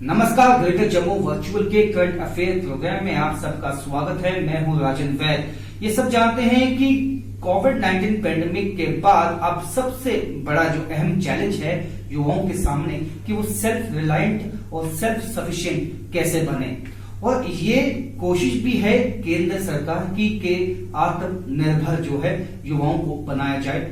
नमस्कार, greater Jammu virtual के current affair programme में आप सबका स्वागत है। मैं हूं राजन वैद। ये सब जानते हैं कि कोविड-19 पैंडेमिक के बाद अब सबसे बड़ा जो अहम चैलेंज है युवाओं के सामने कि वो सेल्फ रिलायंट और सेल्फ सफिशिएंट कैसे बने, और ये कोशिश भी है केंद्र सरकार की कि आत्मनिर्भर जो है युवाओं को बनाया जाए।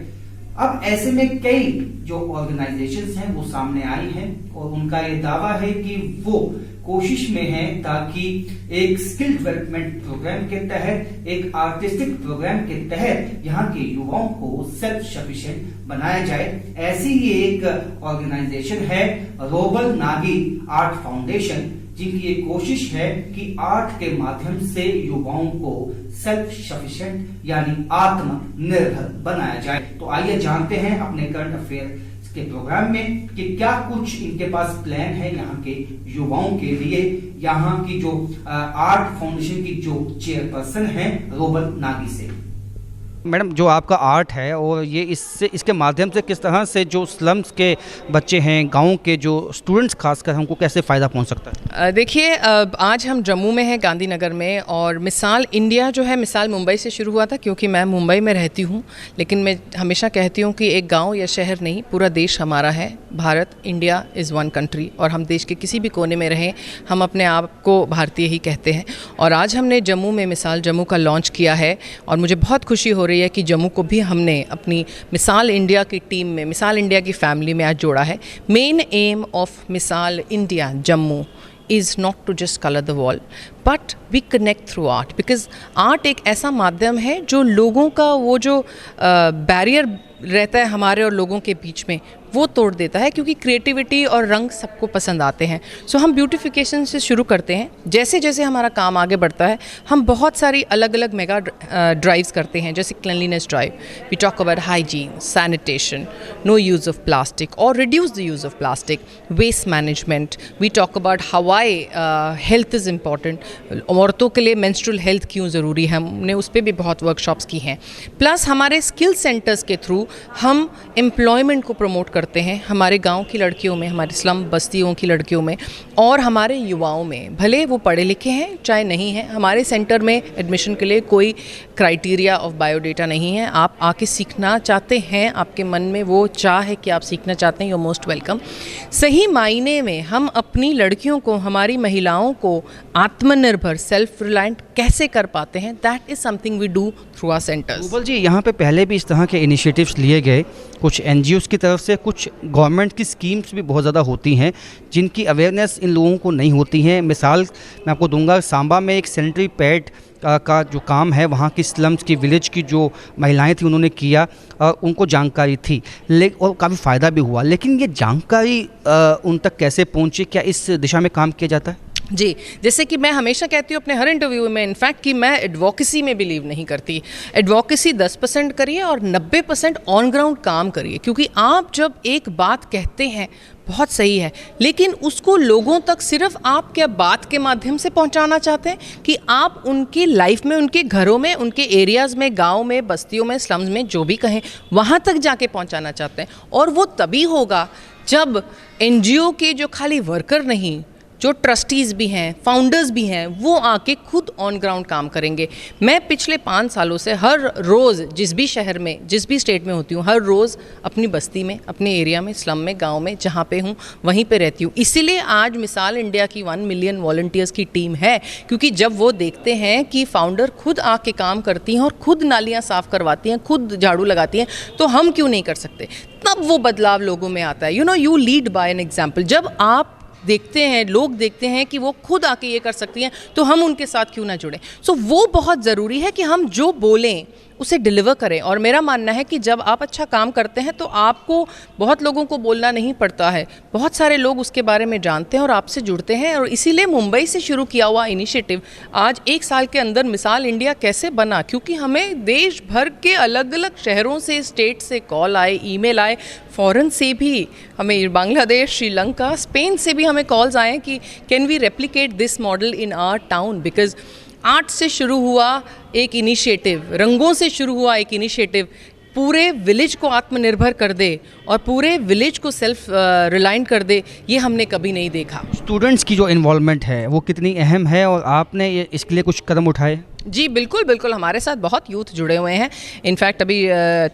अब ऐसे में कई जो ऑर्गेनाइजेशंस हैं वो सामने आई हैं और उनका ये दावा है कि वो कोशिश में है ताकि एक स्किल डेवलपमेंट प्रोग्राम के तहत, एक आर्टिस्टिक प्रोग्राम के तहत यहाँ के युवाओं को सेल्फ सफिशिएंट बनाया जाए। ऐसी ही एक ऑर्गेनाइजेशन है रोबल नागी आर्ट फाउंडेशन, जिनकी ये कोशिश है कि आर्ट के माध्यम से युवाओं को सेल्फ सफिशिएंट यानी आत्मनिर्भर बनाया जाए। तो आइए जानते हैं अपने करंट अफेयर के प्रोग्राम में कि क्या कुछ इनके पास प्लान है यहाँ के युवाओं के लिए। यहाँ की जो आर्ट फाउंडेशन की जो चेयरपर्सन है रोबल नागी से। मैडम, जो आपका आर्ट है और ये इसके माध्यम से किस तरह से जो स्लम्स के बच्चे हैं, गांव के जो स्टूडेंट्स खासकर हमको कैसे फ़ायदा पहुंच सकता है? देखिए, आज हम जम्मू में हैं, गांधीनगर में, और मिसाल इंडिया जो है, मिसाल मुंबई से शुरू हुआ था क्योंकि मैं मुंबई में रहती हूं। लेकिन मैं हमेशा कहती हूं कि एक गांव या शहर नहीं, पूरा देश हमारा है। Bharat, India is one country, और हम देश के किसी भी कोने में रहें, हम अपने आप को भारतीय ही कहते हैं। और आज हमने जम्मू में मिसाल जम्मू का लॉन्च किया है और मुझे बहुत खुशी हो रही है कि जम्मू को भी हमने अपनी मिसाल इंडिया की टीम में, मिसाल इंडिया की फैमिली में आज जोड़ा है। मेन एम ऑफ मिसाल India Jammu is not to just color the wall, but we connect through art, because art एक ऐसा माध्यम है जो लोगों का वो जो बैरियर रहता है हमारे और लोगों के बीच में, वो तोड़ देता है, क्योंकि क्रिएटिविटी और रंग सबको पसंद आते हैं। सो हम ब्यूटिफिकेशन से शुरू करते हैं। जैसे जैसे हमारा काम आगे बढ़ता है, हम बहुत सारी अलग अलग मेगा ड्राइव्स करते हैं, जैसे cleanliness drive, we talk about hygiene, sanitation, no use of plastic और reduce the use of plastic, waste management, we talk about हवाई हेल्थ इज़ इम्पॉर्टेंट, औरतों के लिए मेंस्ट्रुअल हेल्थ क्यों ज़रूरी है, हमने उस पर भी बहुत वर्कशॉप्स की हैं। प्लस हमारे स्किल सेंटर्स के थ्रू हम एम्प्लॉयमेंट को प्रमोट करते हैं, हमारे गांव की लड़कियों में, हमारे स्लम बस्तियों की लड़कियों में और हमारे युवाओं में। भले वो पढ़े लिखे हैं चाहे नहीं हैं, हमारे सेंटर में एडमिशन के लिए कोई क्राइटेरिया ऑफ बायोडेटा नहीं है। आप आके सीखना चाहते हैं, आपके मन में वो चाह है कि आप सीखना चाहते हैं, यू मोस्ट वेलकम। सही मायने में हम अपनी लड़कियों को, हमारी महिलाओं को आत्मनिर्भर, सेल्फ रिलायंट कैसे कर पाते हैं, that is something we do through our centres. Rubal ji, यहाँ पे पहले भी इस तरह के इनिशिएटिव्स लिए गए, कुछ एनजीओज़ की तरफ से, कुछ गवर्नमेंट की स्कीम्स भी बहुत ज़्यादा होती हैं जिनकी अवेयरनेस इन लोगों को नहीं होती है। मिसाल मैं आपको दूंगा, सांबा में एक सैनिटरी पैड का जो काम है, वहाँ की स्लम्स की विलेज की जो महिलाएं थी उन्होंने किया, उनको जानकारी थी और काफ़ी फ़ायदा भी हुआ। लेकिन ये जानकारी उन तक कैसे पहुँची, क्या इस दिशा में काम किया जाता है? जी, जैसे कि मैं हमेशा कहती हूँ अपने हर इंटरव्यू में, इनफैक्ट, कि मैं एडवोकेसी में बिलीव नहीं करती। एडवोकेसी 10% करिए और 90% ऑन ग्राउंड काम करिए, क्योंकि आप जब एक बात कहते हैं बहुत सही है, लेकिन उसको लोगों तक सिर्फ आप क्या बात के माध्यम से पहुंचाना चाहते हैं कि आप उनकी लाइफ में, उनके घरों में, उनके एरियाज़ में, गांव में, बस्तियों में, स्लम्स में, जो भी कहें, वहां तक जाके पहुंचाना चाहते हैं। और वो तभी होगा जब एनजीओ के जो खाली वर्कर नहीं, जो ट्रस्टीज़ भी हैं, फाउंडर्स भी हैं, वो आके खुद ऑन ग्राउंड काम करेंगे। मैं पिछले 5 सालों से हर रोज़ जिस भी शहर में, जिस भी स्टेट में होती हूँ, हर रोज़ अपनी बस्ती में, अपने एरिया में, स्लम में, गांव में, जहाँ पे हूँ वहीं पे रहती हूँ। इसीलिए आज मिसाल इंडिया की 1 मिलियन वॉलंटियर्स की टीम है, क्योंकि जब वो देखते हैं कि फाउंडर खुद आके काम करती हैं और खुद नालियाँ साफ़ करवाती हैं, खुद झाड़ू लगाती हैं, तो हम क्यों नहीं कर सकते? तब वो बदलाव लोगों में आता है। You lead by an example. जब आप देखते हैं, लोग देखते हैं कि वो खुद आके ये कर सकती हैं, तो हम उनके साथ क्यों ना जुड़ें? सो वो बहुत ज़रूरी है कि हम जो बोलें उसे डिलीवर करें। और मेरा मानना है कि जब आप अच्छा काम करते हैं तो आपको बहुत लोगों को बोलना नहीं पड़ता है, बहुत सारे लोग उसके बारे में जानते हैं और आपसे जुड़ते हैं। और इसीलिए मुंबई से शुरू किया हुआ इनिशिएटिव आज 1 साल के अंदर मिसाल इंडिया कैसे बना, क्योंकि हमें देश भर के अलग अलग शहरों से, स्टेट से कॉल आए, ईमेल आए, फॉरेन से भी, हमें बांग्लादेश, श्रीलंका, स्पेन से भी हमें कॉल्स आए कि can we replicate this model in our town, because art से शुरू हुआ एक इनिशिएटिव, रंगों से शुरू हुआ एक इनिशिएटिव पूरे विलेज को आत्मनिर्भर कर दे और पूरे विलेज को सेल्फ रिलायंट कर दे, ये हमने कभी नहीं देखा। स्टूडेंट्स की जो इन्वॉल्वमेंट है वो कितनी अहम है और आपने इसके लिए कुछ कदम उठाए? जी बिल्कुल बिल्कुल, हमारे साथ बहुत यूथ जुड़े हुए हैं। इनफैक्ट अभी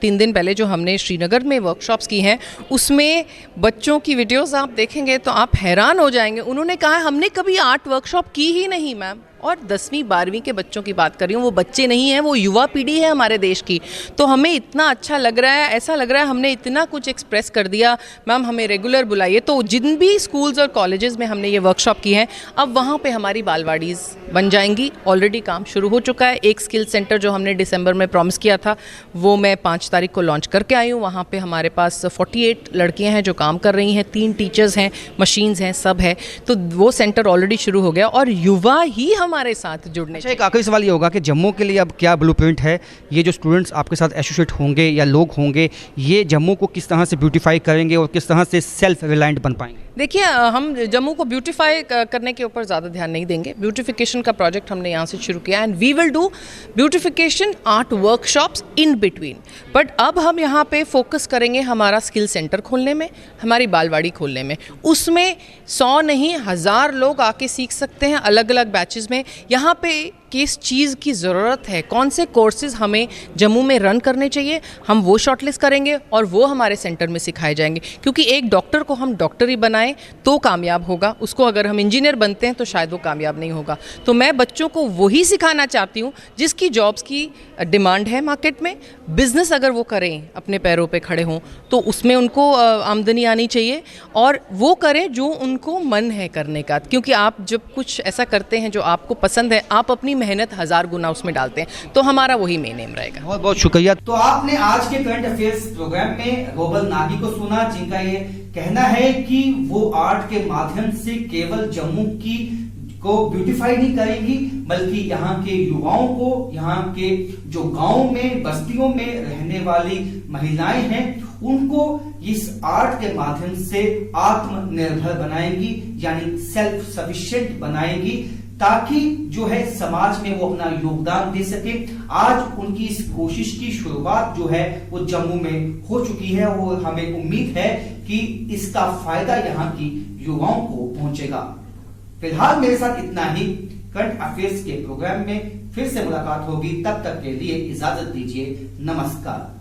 3 दिन पहले जो हमने श्रीनगर में वर्कशॉप्स की हैं उसमें बच्चों की वीडियोस आप देखेंगे तो आप हैरान हो जाएंगे। उन्होंने कहा हमने कभी आर्ट वर्कशॉप की ही नहीं मैम, और 10वीं 12वीं के बच्चों की बात कर रही हूँ, वो बच्चे नहीं हैं, वो युवा पीढ़ी है हमारे देश की। तो हमें इतना अच्छा लग रहा है, ऐसा लग रहा है हमने इतना कुछ एक्सप्रेस कर दिया। मैम हमें रेगुलर बुलाइए। तो जिन भी स्कूल्स और कॉलेजेस में हमने ये वर्कशॉप की है, अब वहाँ पे हमारी बालवाड़ीज़ बन जाएंगी। ऑलरेडी काम शुरू हो चुका है। एक स्किल सेंटर जो हमने दिसंबर में प्रॉमिस किया था वो मैं 5 तारीख को लॉन्च करके आई हूँ। वहाँ पे हमारे पास 48 लड़कियाँ हैं जो काम कर रही हैं, 3 टीचर्स हैं, मशीन्स हैं, सब है। तो वो सेंटर ऑलरेडी शुरू हो गया और युवा ही हमारे साथ जुड़ने। अच्छा, एक आखिरी सवाल ये होगा कि जम्मू के लिए अब क्या ब्लूप्रिंट है? ये जो स्टूडेंट्स आपके साथ एसोसिएट होंगे या लोग होंगे, ये जम्मू को किस तरह से ब्यूटीफाई करेंगे और किस तरह से सेल्फ रिलायंट बन पाएंगे? देखिए, हम जम्मू को ब्यूटीफाई करने के ऊपर ज़्यादा ध्यान नहीं देंगे। ब्यूटिफिकेशन का प्रोजेक्ट हमने यहाँ से शुरू किया and we will do beautification art workshops in between. But अब हम यहाँ पे फोकस करेंगे हमारा स्किल सेंटर खोलने में, हमारी बालवाड़ी खोलने में। उसमें 100 नहीं 1000 लोग आके सीख सकते हैं अलग अलग बैचेस में। यहाँ पे किस चीज़ की ज़रूरत है, कौन से कोर्सेज हमें जम्मू में रन करने चाहिए, हम वो शॉर्टलिस्ट करेंगे और वो हमारे सेंटर में सिखाए जाएंगे। क्योंकि एक डॉक्टर को हम डॉक्टर ही बनाएं तो कामयाब होगा, उसको अगर हम इंजीनियर बनते हैं तो शायद वो कामयाब नहीं होगा। तो मैं बच्चों को वही सिखाना चाहती हूँ जिसकी जॉब्स की डिमांड है मार्केट में। बिज़नेस अगर वो करें, अपने पैरों पे खड़े हों, तो उसमें उनको आमदनी आनी चाहिए और वो करें जो उनको मन है करने का। क्योंकि आप जब कुछ ऐसा करते हैं जो आपको पसंद है, आप अपनी मेहनत 1000 गुना उसमें डालते हैं। तो हमारा वही मेन एम रहेगा। बहुत बहुत शुक्रिया। तो आपने आज के करंट अफेयर्स प्रोग्राम में रोबल नागी को सुना, जिनका ये कहना है कि वो आर्ट के माध्यम से केवल जम्मू की को ब्यूटीफाई नहीं करेंगी, बल्कि यहाँ के युवाओं को, यहाँ के जो गांव में बस्तियों में रहने वाली महिलाएं हैं, उनको इस आर्ट के माध्यम से आत्मनिर्भर बनाएंगी, यानी सेल्फ सफिशिएंट बनाएंगी, ताकि जो है समाज में वो अपना योगदान दे सके। आज उनकी इस कोशिश की शुरुआत जो है वो जम्मू में हो चुकी है और हमें उम्मीद है कि इसका फायदा यहाँ की युवाओं को पहुंचेगा। फिलहाल मेरे साथ इतना ही। करंट अफेयर्स के प्रोग्राम में फिर से मुलाकात होगी, तब तक के लिए इजाजत दीजिए। नमस्कार।